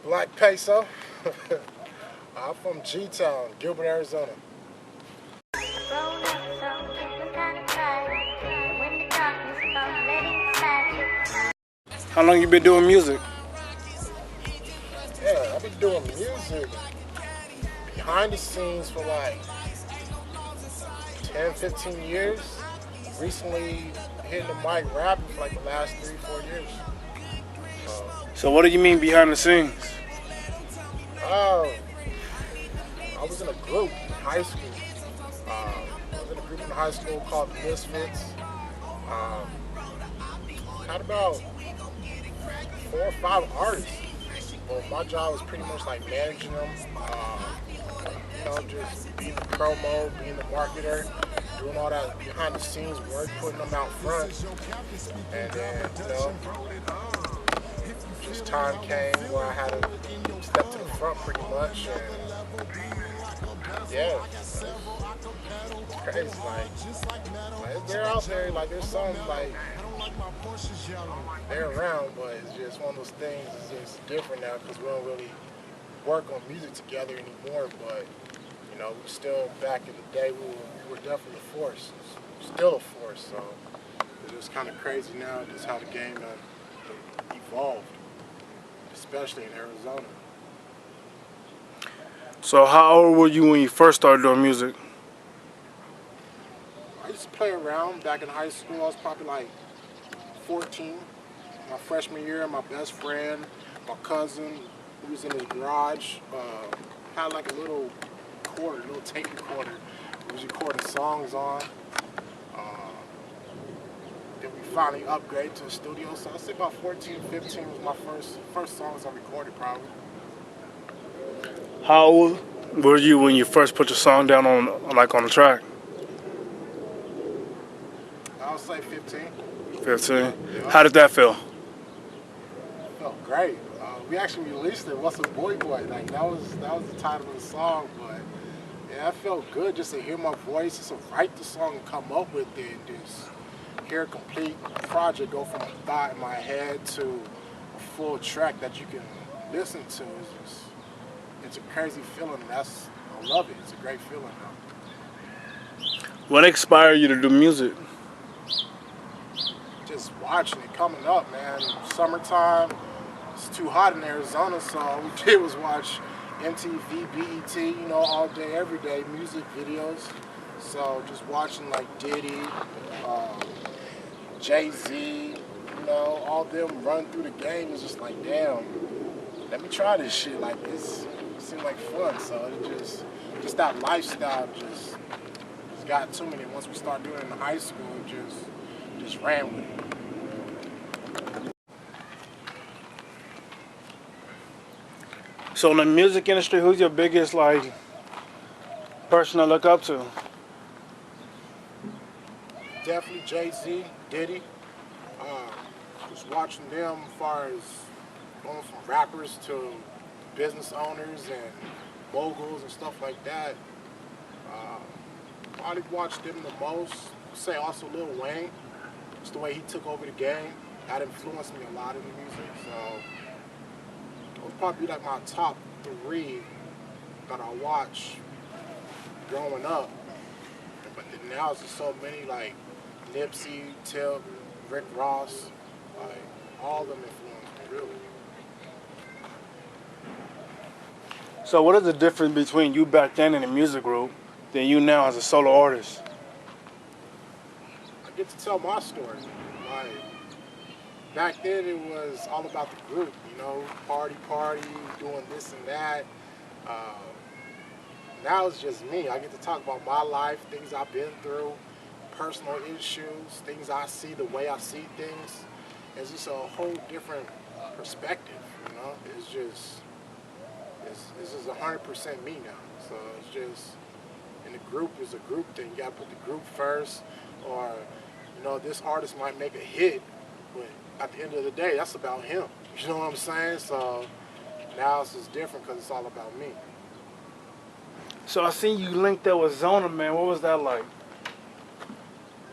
BlaqPeso. I'm from G-Town, Gilbert, Arizona. How long you been doing music? Yeah, I've been doing music behind the scenes for like 10, 15 years. Recently hitting the mic rapping for like the last 3, 4 years. So what do you mean behind the scenes? Oh, I was in a group in high school. I was in a group in high school called the Misfits. Um, had about 4 or 5 artists. Well, my job was pretty much like managing them. Just being the promo, being the marketer, doing all that behind the scenes work, putting them out front. And then, just time came where I had to step to the front pretty much. And yeah, it's crazy. Like they're out there, like there's some like they're around, but it's just one of those things. It's just different now because we don't really work on music together anymore. But we still back in the day we were definitely a force, still a force. So it's just kind of crazy now, just how the game evolved, especially in Arizona. So how old were you when you first started doing music? I used to play around back in high school. I was probably like 14. My freshman year, my best friend, my cousin, who was in his garage, had like a little tape recorder. We was recording songs on. Then we finally upgraded to a studio. So I'd say about 14, 15 was my first songs I recorded probably. How old were you when you first put your song down on the track? I would say 15. 15. Yeah. How did that feel? It felt great. We actually released it. What's a Boy Boy? Like that was the title of the song. But yeah, it felt good just to hear my voice, just to write the song and come up with it. Just hear a complete project go from a thought in my head to a full track that you can listen to. It's a crazy feeling. I love it. It's a great feeling though. What inspired you to do music? Just watching it coming up, man. Summertime, it's too hot in Arizona, so all we did was watch MTV, BET, all day, every day, music videos. So just watching like Diddy, Jay-Z, all them run through the game is just like, damn, let me try this shit. Like this seemed like fun. So it just that lifestyle just got to me. And once we started doing it in high school, it just ran with it. So in the music industry, who's your biggest person to look up to? Definitely Jay-Z, Diddy. Just watching them as far as going from rappers to business owners and moguls and stuff like that. Probably watched them the most. I'd say also Lil Wayne. Just the way he took over the game. That influenced me a lot in the music. So it would probably be like my top 3 that I watch growing up. But then now it's just so many like Nipsey, Tip, Rick Ross, like all of them influenced me really. So what is the difference between you back then in the music group than you now as a solo artist? I get to tell my story. Like back then it was all about the group, party, doing this and that. Now it's just me. I get to talk about my life, things I've been through, personal issues, things I see, the way I see things. It's just a whole different perspective, It's just 100% me now. So it's just, in the group is a group thing. You gotta put the group first, or this artist might make a hit, but at the end of the day, that's about him. You know what I'm saying? So now it's just different because it's all about me. So I seen you linked up with Zona, man. What was that like?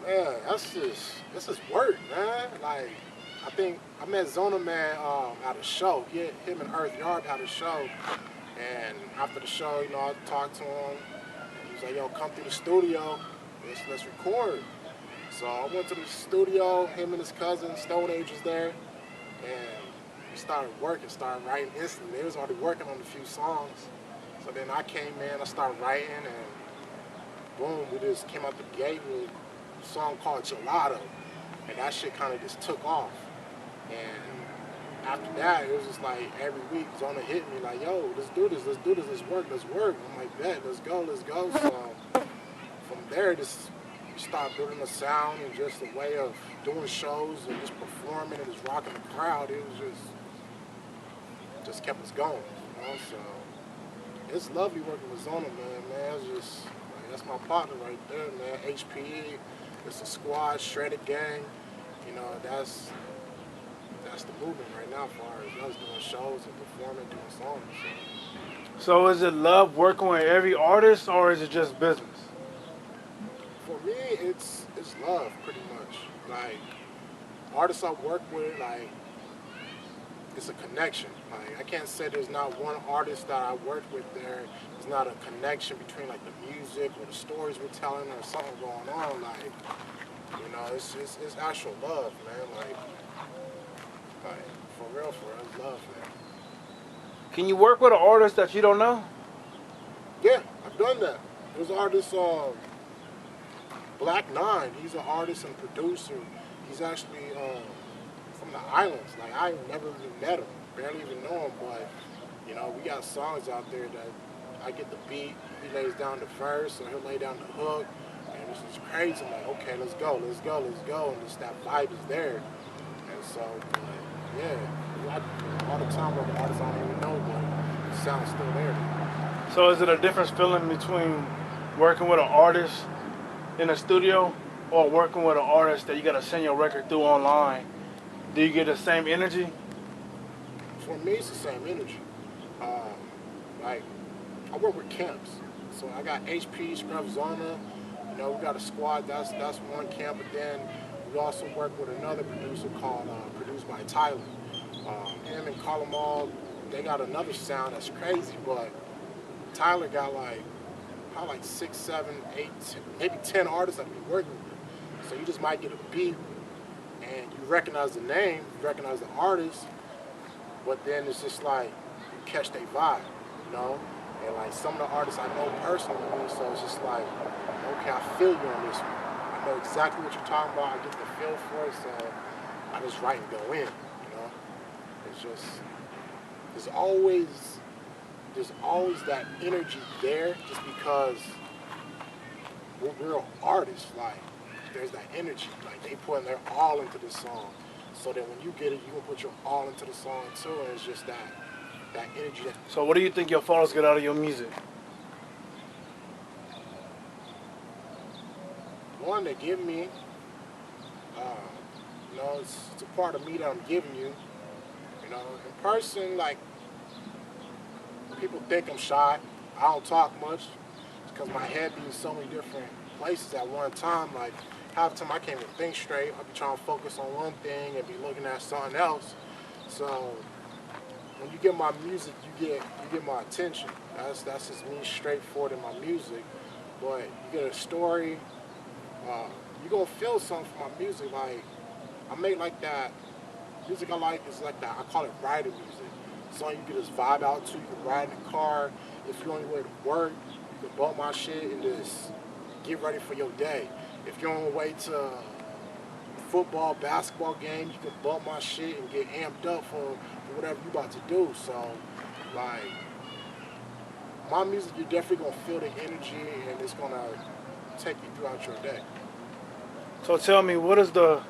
Man, this is work, man. Like, I think I met Zona Man at a show. Him and Earth Yard had a show, and after the show, I talked to him. And he was like, "Yo, come through the studio. Let's record." So I went to the studio. Him and his cousin Stone Age was there, and we started working. Started writing instantly. They was already working on a few songs. So then I came in. I started writing, and boom, we just came out the gate with a song called Gelato, and that shit kind of just took off. And after that, it was just like every week Zona hit me like, "Yo, let's do this, let's work. I'm like, "Bet, let's go." So from there, just start building a sound and just a way of doing shows and just performing and just rocking the crowd. It was just kept us going. So it's lovely working with Zona, man. It's just like, that's my partner right there, man. HPE, it's a squad, shredded gang. That's the movement right now as far as us doing shows and performing, doing songs. So is it love working with every artist, or is it just business? For me, it's love pretty much. Like artists I work with, like it's a connection. Like I can't say there's not one artist that I work with there's not a connection between like the music or the stories we're telling or something going on. Like it's actual love, man. Like for real, it's love, man. Can you work with an artist that you don't know? Yeah, I've done that. There's artists, Black9. He's an artist and producer. He's actually from the islands. Like I never even met him, barely even know him, but we got songs out there that I get the beat, he lays down the verse, or he'll lay down the hook, and it's just crazy. I'm like, okay, let's go, and just that vibe is there. And so, all the time with artists I don't even know, but the sound's still there. So is it a difference feeling between working with an artist in a studio or working with an artist that you got to send your record through online? Do you get the same energy? For me, it's the same energy. Like, I work with camps. So I got HP, Scrub Zona. We got a squad. That's one camp. But then we also work with another producer called Produced by Tyler. Him and Call they got another sound that's crazy, but Tyler got probably 6, 7, 8, maybe 10 artists that we working with. So you just might get a beat and you recognize the name, you recognize the artist, but then it's just like you catch their vibe, And like some of the artists I know personally, so it's just like, okay, I feel you on this one. I know exactly what you're talking about. I get the feel for it, so I just write and go in. It's just there's always that energy there, just because we're real artists. Like there's that energy, like they putting their all into the song, so that when you get it, you can put your all into the song too, and it's just that energy. So what do you think your followers get out of your music? One, they give me, it's a part of me that I'm giving you. In person, like, people think I'm shy. I don't talk much because my head be in so many different places at one time. Like, half the time I can't even think straight. I'll be trying to focus on one thing and be looking at something else. So when you get my music, you get my attention. That's just me straightforward in my music. But you get a story, you're going to feel something from my music. Like, I make like that. Music I like is like that. I call it rider music. Song you can just vibe out to. You can ride in the car. If you're on your way to work, you can bump my shit and just get ready for your day. If you're on your way to a football, basketball game, you can bump my shit and get amped up for whatever you're about to do. So, like, my music, you're definitely going to feel the energy, and it's going to take you throughout your day. So tell me, what is the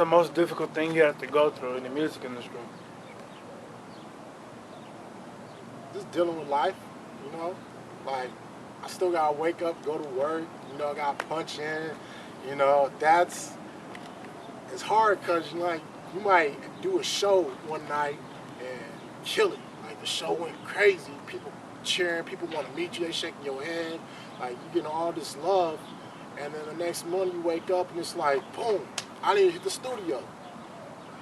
most difficult thing you have to go through in the music industry? Just dealing with life, Like, I still gotta wake up, go to work, I gotta punch in, it's hard because, you might do a show one night and kill it. Like, the show went crazy, people cheering, people want to meet you, they shaking your hand, like, you getting all this love, and then the next morning you wake up and it's like, boom, I need to hit the studio.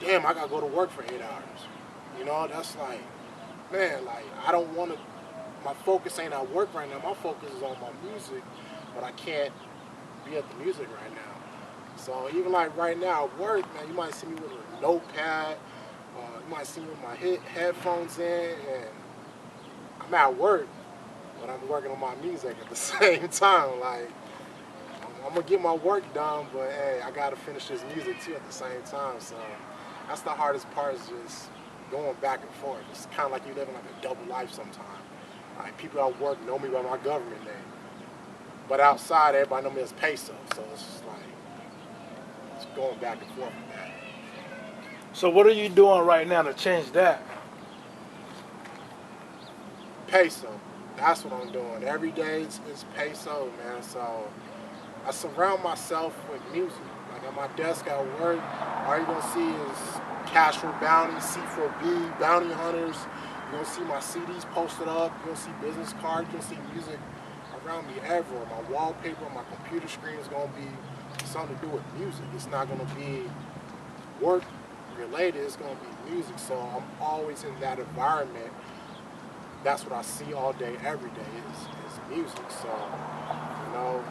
Damn, I gotta go to work for 8 hours. You know, that's like, man, like I don't want to. My focus ain't at work right now. My focus is on my music, but I can't be at the music right now. So even like right now at work, man, you might see me with a notepad. You might see me with my headphones in, and I'm at work, but I'm working on my music at the same time. Like I'm gonna get my work done, but hey, I gotta finish this music too at the same time. So that's the hardest part, is just going back and forth. It's kind of like you living like a double life sometimes. Like people at work know me by my government name, but outside everybody know me as Peso. So it's just like it's going back and forth with that. So what are you doing right now to change that? Peso, that's what I'm doing. Every day it's Peso, man. So I surround myself with music. Like at my desk at work, all you're gonna see is Cash for Bounty, C4B, Bounty Hunters. You're gonna see my CDs posted up. You're gonna see business cards. You're gonna see music around me everywhere. My wallpaper, my computer screen is gonna be something to do with music. It's not gonna be work related. It's gonna be music. So I'm always in that environment. That's what I see all day, every day is music. So, you know,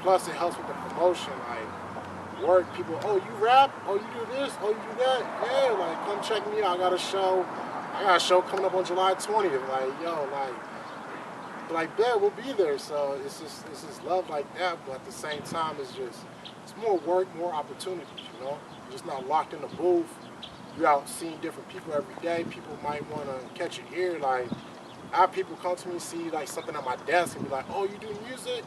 plus it helps with the promotion. Like work, people, oh, you rap? Oh, you do this? Oh, you do that? Yeah, like come check me out. I got a show coming up on July 20th. Like, yo, like bet we'll be there. So it's just love like that, but at the same time it's more work, more opportunities, you know? You're just not locked in the booth. You're out seeing different people every day. People might want to catch your ear. Like I have people come to me, see like something on my desk and be like, oh, you do music?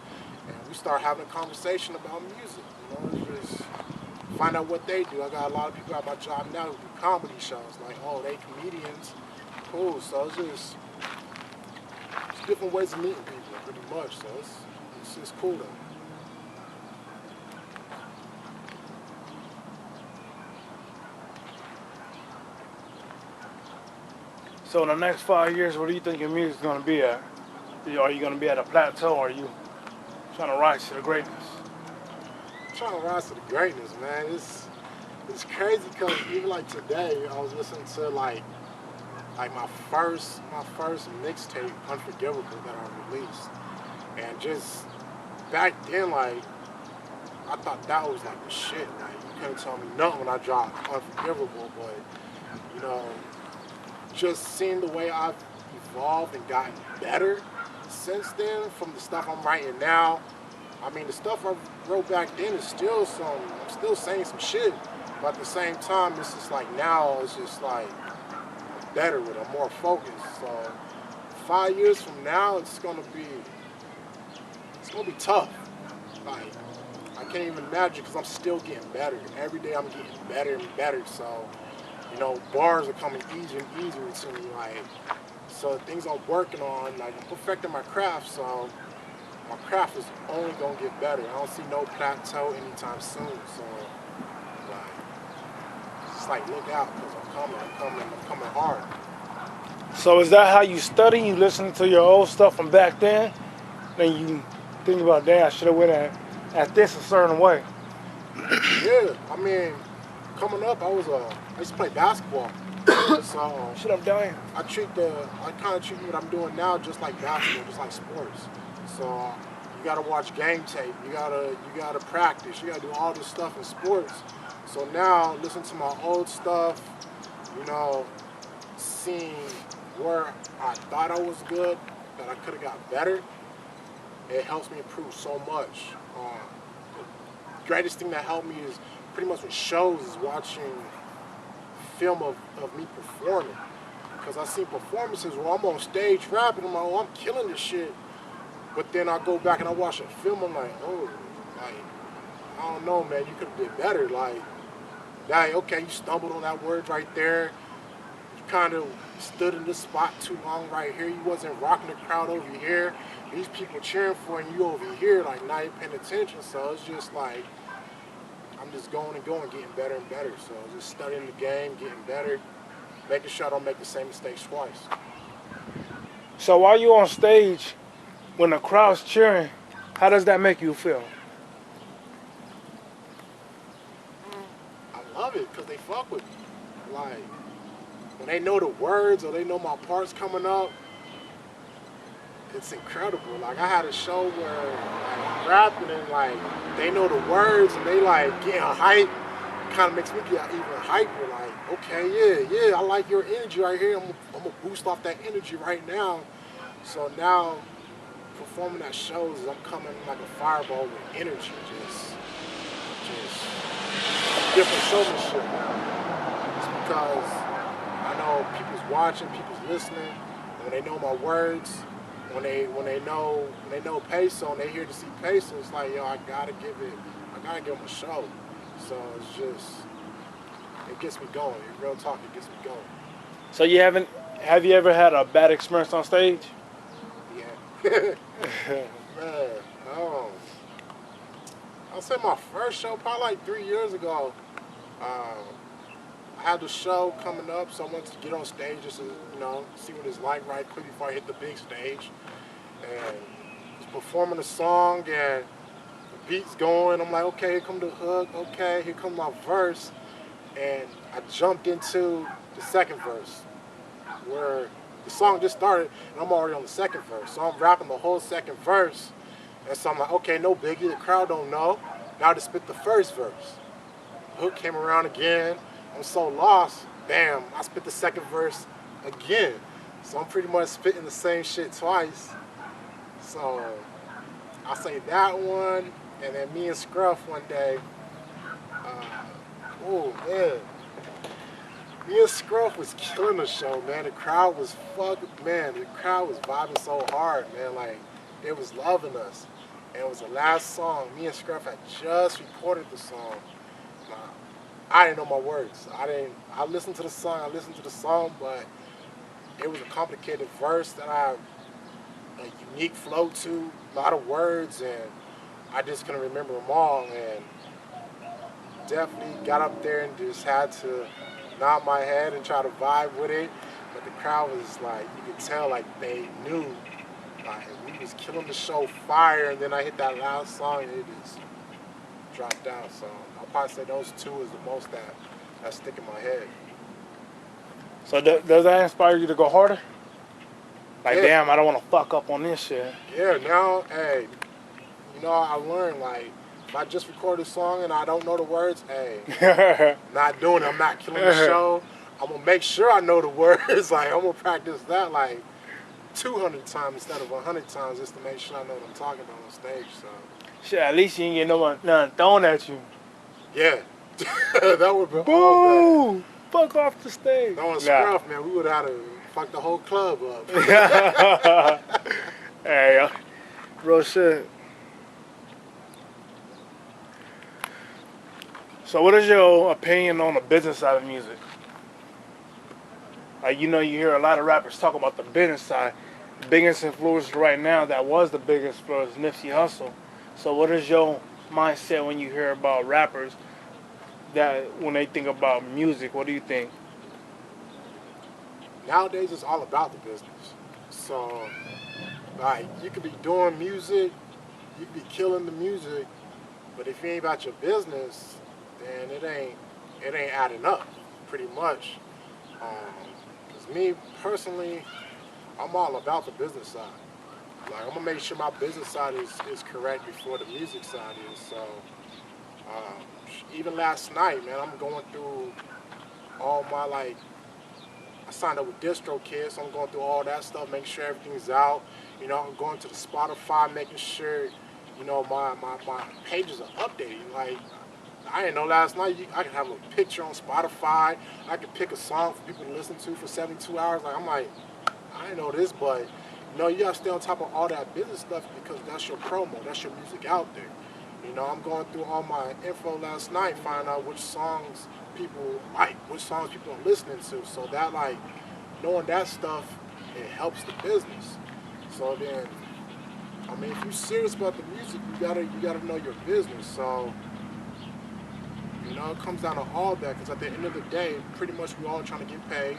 And we start having a conversation about music. You know, it's just find out what they do. I got a lot of people at my job now who do comedy shows. Like, oh, they comedians. Cool. So it's different ways of meeting people, pretty much. So it's just cool though. So in the next 5 years, where do you think your music's gonna be at? Are you gonna be at a plateau, or are you trying to rise to the greatness? I'm trying to rise to the greatness, man. It's crazy because even like today, I was listening to like my first mixtape, Unforgivable, that I released, and just back then, like I thought that was like the shit. Like you couldn't tell me nothing when I dropped Unforgivable, but you know, just seeing the way I've evolved and gotten better since then from the stuff I'm writing now. I mean, the stuff I wrote back then is still I'm still saying some shit, but at the same time, it's just like now it's just like I'm better with it, I'm more focused. So 5 years from now, it's gonna be tough. Like I can't even imagine because I'm still getting better. Every day I'm getting better and better. So you know, bars are coming easier and easier to me. Like so, things I'm working on, like I'm perfecting my craft. So my craft is only gonna get better. I don't see no plateau anytime soon. So like, it's like look out because I'm coming hard. So is that how you study? You listen to your old stuff from back then, then you think about, damn, I should have went at this a certain way. Yeah, I mean, coming up, I used to play basketball. So Shit, I'm dying. I kind of treat what I'm doing now just like basketball, just like sports. So you gotta watch game tape, you gotta practice, you gotta do all this stuff in sports. So now listen to my old stuff, you know, seeing where I thought I was good, that I could have got better. It helps me improve so much. The greatest thing that helped me is pretty much with shows is watching film of me performing. Because I see performances where I'm on stage rapping, I'm like, oh, I'm killing this shit. But then I go back and I watch a film, I'm like, oh, like, I don't know, man, you could have did better. Like, okay, you stumbled on that word right there. You kind of stood in this spot too long right here. You wasn't rocking the crowd over here. These people cheering for you over here, like, not even paying attention. So it's just like, I'm just going and going, getting better and better. So just studying the game, getting better, making sure I don't make the same mistakes twice. So while you're on stage, when the crowd's cheering, how does that make you feel? they know the words or they know my parts coming up, it's incredible. Like I had a show where like, I'm rapping and like they know the words and they like getting hype. Kind of makes me get even hyper. Like, okay, yeah, I like your energy right here. I'm gonna boost off that energy right now. So now performing at shows, I'm coming like a fireball with energy, just different showmanship now. It's because I know people's watching, people's listening. When they know my words, when they know peso and they here to see peso, it's like yo, I gotta give them a show. So it's just it gets me going. In real talk, it gets me going. So have you ever had a bad experience on stage? Yeah. Man, I'll say my first show probably like 3 years ago. I had the show coming up, so I wanted to get on stage just to, see what it's like right quick before I hit the big stage. And was performing a song and the beat's going. I'm like, okay, here come the hook. Okay, here comes my verse. And I jumped into the second verse where the song just started and I'm already on the second verse. So I'm rapping the whole second verse. And so I'm like, okay, no biggie, the crowd don't know. Now to spit the first verse. The hook came around again. I'm so lost. Bam, I spit the second verse again. So I'm pretty much spitting the same shit twice. So I'll say that one. And then me and Scruff one day, oh man. Me and Scruff was killing the show, man. The crowd was the crowd was vibing so hard, man. Like, they was loving us. And it was the last song. Me and Scruff had just recorded the song. I didn't know my words. I listened to the song, but it was a complicated verse that I had a unique flow to, a lot of words, and I just couldn't remember them all. And definitely got up there and just had to nod my head and try to vibe with it. But the crowd was like, you could tell like they knew. Like, we was killing the show fire, and then I hit that last song and it just dropped out. So I'll probably say those two is the most that stick in my head. So does that inspire you to go harder? Like, yeah. Damn, I don't want to fuck up on this shit. Yeah, now, hey, I learned, like, if I just record a song and I don't know the words, hey, not doing it. I'm not killing the show. I'm going to make sure I know the words. Like, I'm going to practice that, like, 200 times instead of 100 times just to make sure I know what I'm talking about on stage, so. Shit, at least you ain't get nothing thrown at you. Yeah. That would be all bad. Fuck off the stage. That was Scruff, man. We would have had to fuck the whole club up. Hey, real shit. So what is your opinion on the business side of music? Like, you hear a lot of rappers talk about the business side. The biggest influencer right now that was the biggest influencer is Nipsey Hussle. So what is your mindset when you hear about rappers that when they think about music, what do you think? Nowadays, it's all about the business. So, like, you could be doing music, you could be killing the music, but if you ain't about your business, then it ain't adding up, pretty much. Because me, personally, I'm all about the business side. Like, I'm going to make sure my business side is correct before the music side is. So, even last night, man, I'm going through all my, like, I signed up with DistroKid, so I'm going through all that stuff, making sure everything's out. I'm going to the Spotify, making sure, my pages are updated. Like, I didn't know last night I could have a picture on Spotify. I could pick a song for people to listen to for 72 hours. Like, I'm like, I didn't know this, but, you got to stay on top of all that business stuff because that's your promo. That's your music out there. I'm going through all my info last night, finding out which songs people like, which songs people are listening to. So that, like, knowing that stuff, it helps the business. So then, I mean, if you're serious about the music, you gotta know your business. So, it comes down to all that because at the end of the day, pretty much we all trying to get paid.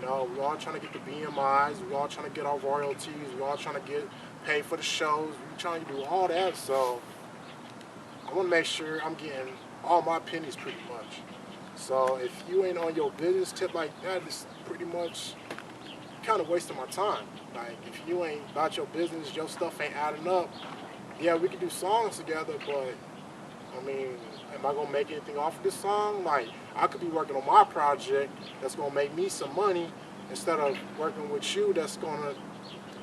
We're all trying to get the BMIs. We're all trying to get our royalties. We're all trying to get paid for the shows. We're trying to do all that. So I want to make sure I'm getting all my pennies pretty much. So if you ain't on your business tip like that, it's pretty much kind of wasting my time. Like if you ain't about your business, your stuff ain't adding up. Yeah, we can do songs together, but I mean, am I gonna make anything off of this song? Like I could be working on my project that's gonna make me some money instead of working with you that's gonna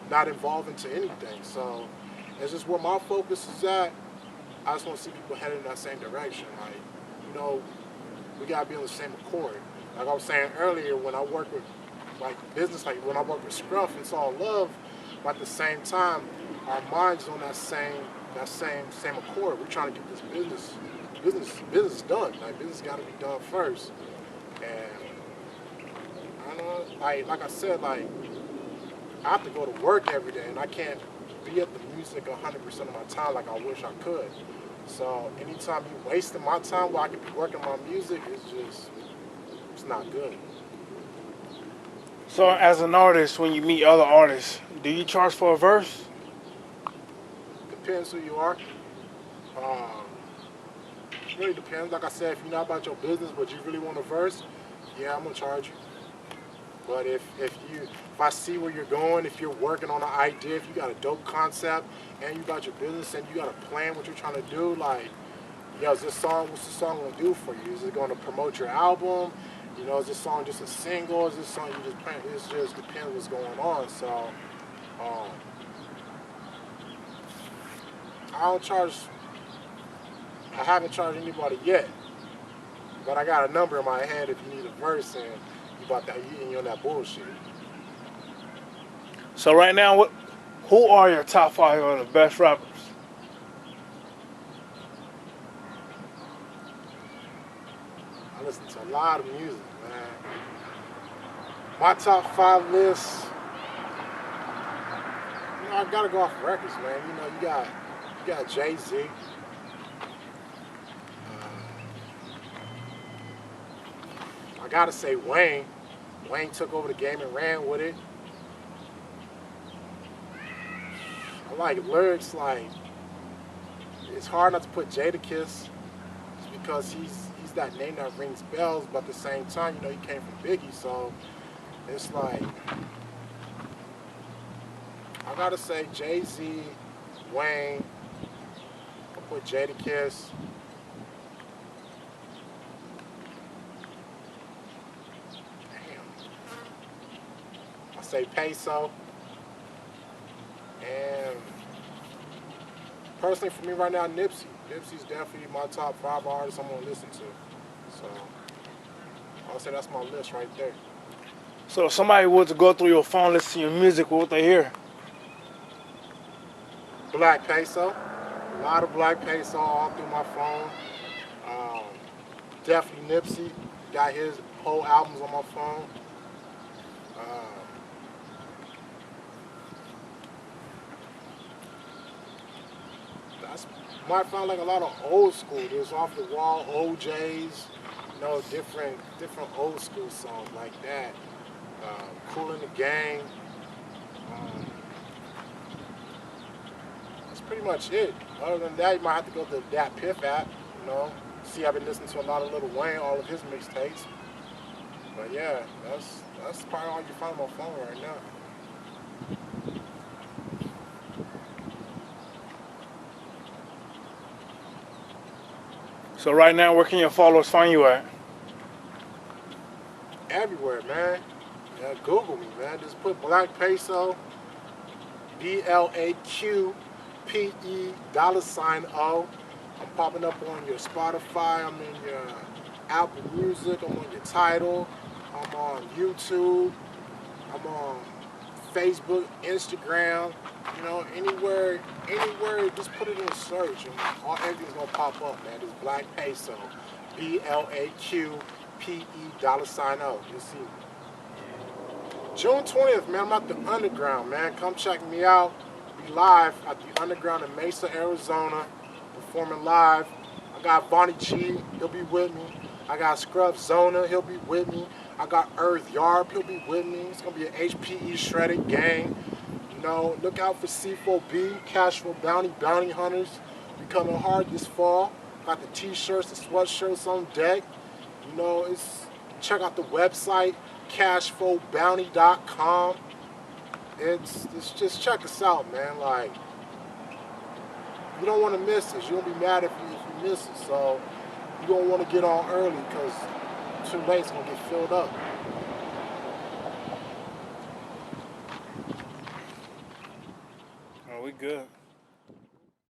not involve into anything. So it's just where my focus is at. I just want to see people headed in that same direction. Like, you know, we gotta be on the same accord. Like I was saying earlier, when I work with like business, like when I work with Scruff, it's all love, but at the same time, our minds on that same accord. We're trying to get this business done. Like business got to be done first. And I don't know, like I said, like I have to go to work every day, and I can't be at the music 100% of my time like I wish I could. So anytime you wasting my time while I could be working on my music, it's not good. So as an artist, when you meet other artists, do you charge for a verse? Depends who you are. Um, it really depends. Like I said, if you're not about your business, but you really want a verse, yeah, I'm gonna charge you. But if I see where you're going, if you're working on an idea, if you got a dope concept and you got your business and you got a plan what you're trying to do, like, yo, what's this song gonna do for you? Is it gonna promote your album? You know, is this song just a single? Is this song you just playing? It just depends what's going on. So, um, I don't charge. I haven't charged anybody yet, but I got a number in my head if you need a verse and you about that you on that bullshit. So right now, who are your top five of the best rappers? I listen to a lot of music, man. My top five list, you know, I gotta go off records, man. You know, you got Jay-Z. I gotta say Wayne. Wayne took over the game and ran with it. I like lyrics like it's hard not to put Jadakiss just because he's that name that rings bells, but at the same time, you know, he came from Biggie, so it's like I gotta say Jay-Z, Wayne, I put Jadakiss. Damn. I say Peso. And personally, for me right now, Nipsey. Nipsey's definitely my top five artists I'm gonna listen to. So I'll say that's my list right there. So if somebody were to go through your phone, listen to your music, what would they hear? BlaqPeso. A lot of BlaqPeso all through my phone. Um, Definitely Nipsey. Got his whole albums on my phone. Um, that's might find like a lot of old school. There's off the wall OJ's, you know, different old school songs like that. Cool in the Gang. Um, that's pretty much it. Other than that, you might have to go to that Piff app. You know, see, I've been listening to a lot of Lil Wayne, all of his mixtapes. But yeah, that's probably all you find on my phone right now. So right now, where can your followers find you at? Everywhere, man. Yeah, Google me, man. Just put BlaqPeso, BLAQPE $O. I'm popping up on your Spotify. I'm in your Apple Music. I'm on your Tidal. I'm on YouTube. I'm on Facebook, Instagram. You know, anywhere, just put it in search, and everything's gonna pop up, man. It's BlaqPeso, BLAQPE $O. You'll see me. June 20th, man, I'm at the Underground, man. Come check me out. Be live at the Underground in Mesa, Arizona, performing live. I got Bonnie G, he'll be with me. I got Scrub Zona, he'll be with me. I got Earth Yarb, he'll be with me. It's gonna be an HPE shredded gang. You know, look out for C4B, Cashful Bounty Hunters. Be coming hard this fall. Got the t-shirts, the sweatshirts on deck. You know, check out the website, cashflowbounty.com. It's just check us out, man. Like, you don't want to miss this. You'll be mad if you miss it. So you're going to want to get on early because too late, it's going to get filled up. Oh, we good.